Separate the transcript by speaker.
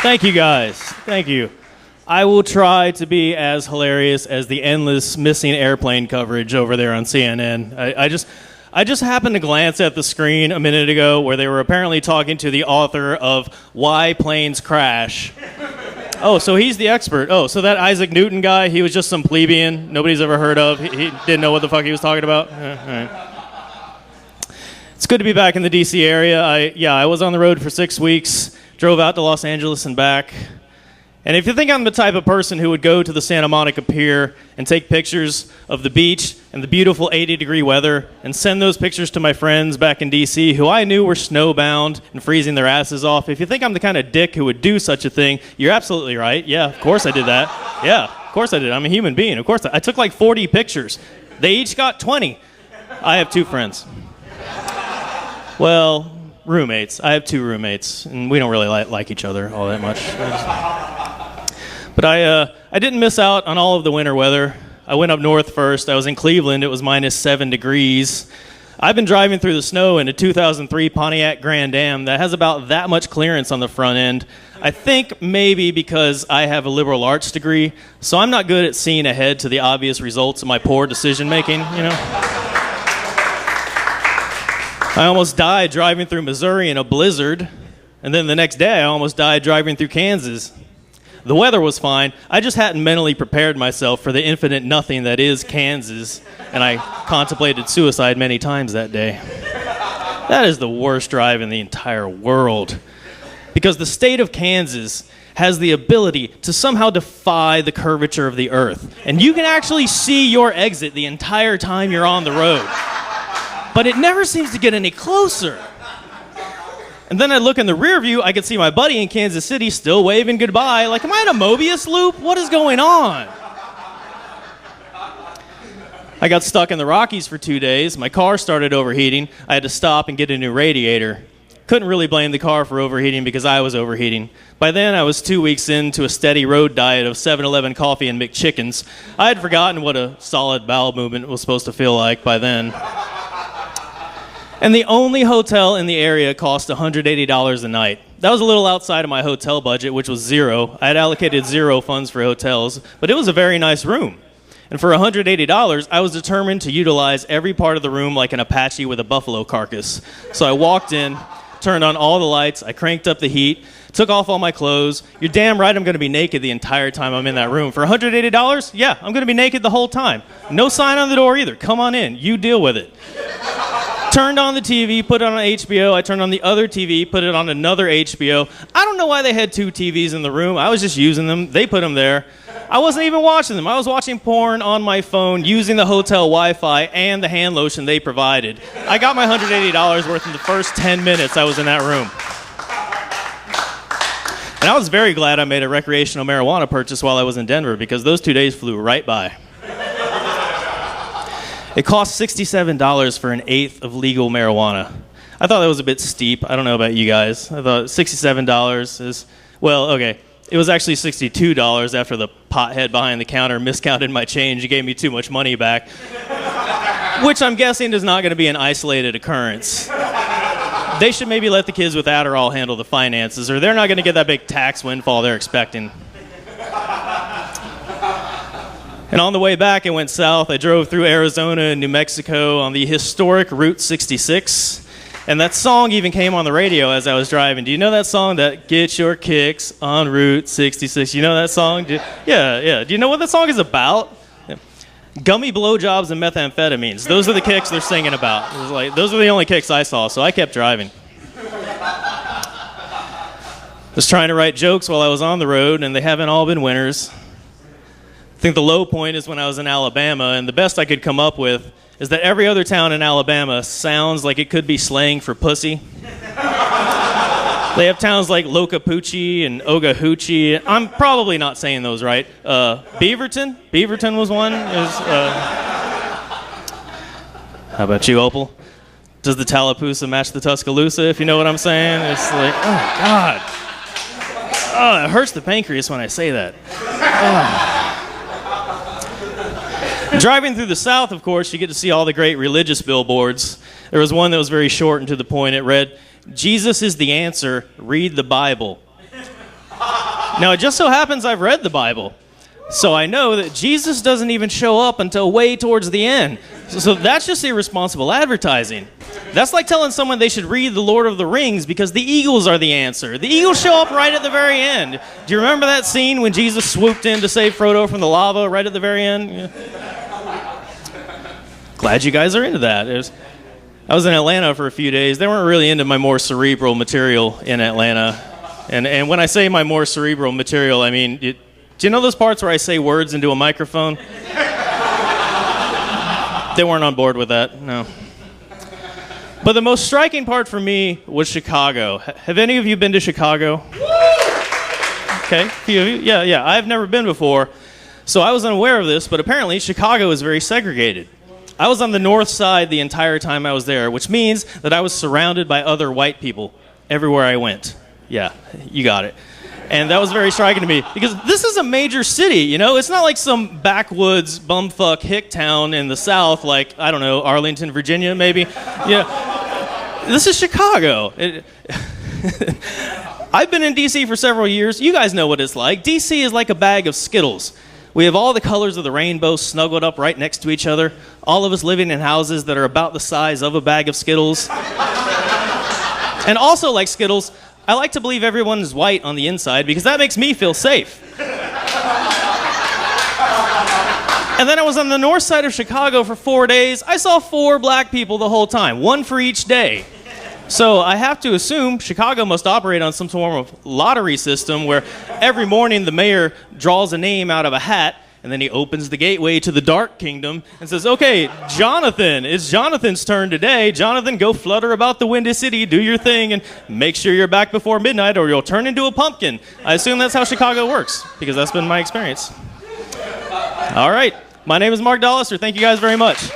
Speaker 1: Thank you, guys. Thank you. I will try to be as hilarious as the endless missing airplane coverage over there on CNN. I just happened to glance at the screen a minute ago where they were apparently talking to the author of Why Planes Crash. Oh, so he's the expert. Oh, so that Isaac Newton guy, he was just some plebeian nobody's ever heard of. He didn't know what the fuck he was talking about. All right. It's good to be back in the D.C. area. I was on the road for 6 weeks, drove out to Los Angeles and back. And if you think I'm the type of person who would go to the Santa Monica Pier and take pictures of the beach and the beautiful 80-degree weather and send those pictures to my friends back in D.C. who I knew were snowbound and freezing their asses off, if you think I'm the kind of dick who would do such a thing, you're absolutely right. Yeah, of course I did that. Yeah, of course I did. I'm a human being. Of course I took like 40 pictures. They each got 20. I have 2 friends. Well, roommates. I have 2 roommates, and we don't really like each other all that much. But I didn't miss out on all of the winter weather. I went up north first. I was in Cleveland. It was minus 7 degrees. I've been driving through the snow in a 2003 Pontiac Grand Am that has about that much clearance on the front end. I think maybe because I have a liberal arts degree, so I'm not good at seeing ahead to the obvious results of my poor decision making, you know? I almost died driving through Missouri in a blizzard, and then the next day I almost died driving through Kansas. The weather was fine. I just hadn't mentally prepared myself for the infinite nothing that is Kansas, and I contemplated suicide many times that day. That is the worst drive in the entire world, because the state of Kansas has the ability to somehow defy the curvature of the earth, and you can actually see your exit the entire time you're on the road, but it never seems to get any closer. And then I look in the rear view, I can see my buddy in Kansas City still waving goodbye. Like, am I in a Mobius loop? What is going on? I got stuck in the Rockies for 2 days. My car started overheating. I had to stop and get a new radiator. Couldn't really blame the car for overheating because I was overheating. By then, I was 2 weeks into a steady road diet of 7-Eleven coffee and McChickens. I had forgotten what a solid bowel movement was supposed to feel like by then. And the only hotel in the area cost $180 a night. That was a little outside of my hotel budget, which was zero. I had allocated 0 funds for hotels, but it was a very nice room. And for $180, I was determined to utilize every part of the room like an Apache with a buffalo carcass. So I walked in, turned on all the lights, I cranked up the heat, took off all my clothes. You're damn right I'm going to be naked the entire time I'm in that room. For $180? Yeah, I'm going to be naked the whole time. No sign on the door either. Come on in. You deal with it. Turned on the TV, put it on HBO. I turned on the other TV, put it on another HBO. I don't know why they had 2 TVs in the room. I was just using them. They put them there. I wasn't even watching them. I was watching porn on my phone using the hotel Wi-Fi and the hand lotion they provided. I got my $180 worth in the first 10 minutes I was in that room. And I was very glad I made a recreational marijuana purchase while I was in Denver because those 2 days flew right by. It cost $67 for an eighth of legal marijuana. I thought that was a bit steep. I don't know about you guys. I thought $67 is, well, okay. It was actually $62 after the pothead behind the counter miscounted my change and gave me too much money back, which I'm guessing is not going to be an isolated occurrence. They should maybe let the kids with Adderall handle the finances, or they're not going to get that big tax windfall they're expecting. And on the way back, I went south. I drove through Arizona and New Mexico on the historic Route 66. And that song even came on the radio as I was driving. Do you know that song, that Get Your Kicks on Route 66? You know that song? Yeah. Do you know what that song is about? Yeah. Gummy blowjobs and methamphetamines. Those are the kicks they're singing about. It was like, those were the only kicks I saw, so I kept driving. Was trying to write jokes while I was on the road, and they haven't all been winners. I think the low point is when I was in Alabama, and the best I could come up with is that every other town in Alabama sounds like it could be slang for pussy. They have towns like Locapucci and Ogahoochee. I'm probably not saying those right. Beaverton was one. How about you, Opal? Does the Tallapoosa match the Tuscaloosa, if you know what I'm saying? It's like, oh, God. Oh, it hurts the pancreas when I say that. Oh. Driving through the South, of course, you get to see all the great religious billboards. There was one that was very short and to the point. It read, "Jesus is the answer, read the Bible." Now, it just so happens I've read the Bible. So I know that Jesus doesn't even show up until way towards the end. So that's just irresponsible advertising. That's like telling someone they should read The Lord of the Rings because the eagles are the answer. The eagles show up right at the very end. Do you remember that scene when Jesus swooped in to save Frodo from the lava right at the very end? Yeah. Glad you guys are into that. I was in Atlanta for a few days. They weren't really into my more cerebral material in Atlanta. And when I say my more cerebral material, I mean, do you know those parts where I say words into a microphone? They weren't on board with that, no. But the most striking part for me was Chicago. Have any of you been to Chicago? Okay, a few of you? Yeah, I've never been before. So I was unaware of this, but apparently Chicago is very segregated. I was on the north side the entire time I was there, which means that I was surrounded by other white people everywhere I went. Yeah, you got it. And that was very striking to me because this is a major city, you know? It's not like some backwoods bumfuck hick town in the South like, I don't know, Arlington, Virginia, maybe. Yeah. This is Chicago. I've been in D.C. for several years. You guys know what it's like. D.C. is like a bag of Skittles. We have all the colors of the rainbow snuggled up right next to each other, all of us living in houses that are about the size of a bag of Skittles. And also, like Skittles, I like to believe everyone is white on the inside because that makes me feel safe. And then I was on the north side of Chicago for 4 days. I saw 4 black people the whole time, 1 for each day. So I have to assume Chicago must operate on some form of lottery system where every morning the mayor draws a name out of a hat and then he opens the gateway to the dark kingdom and says, okay, Jonathan, it's Jonathan's turn today. Jonathan, go flutter about the Windy City, do your thing, and make sure you're back before midnight or you'll turn into a pumpkin. I assume that's how Chicago works because that's been my experience. All right. My name is Mark Dolister. Thank you guys very much.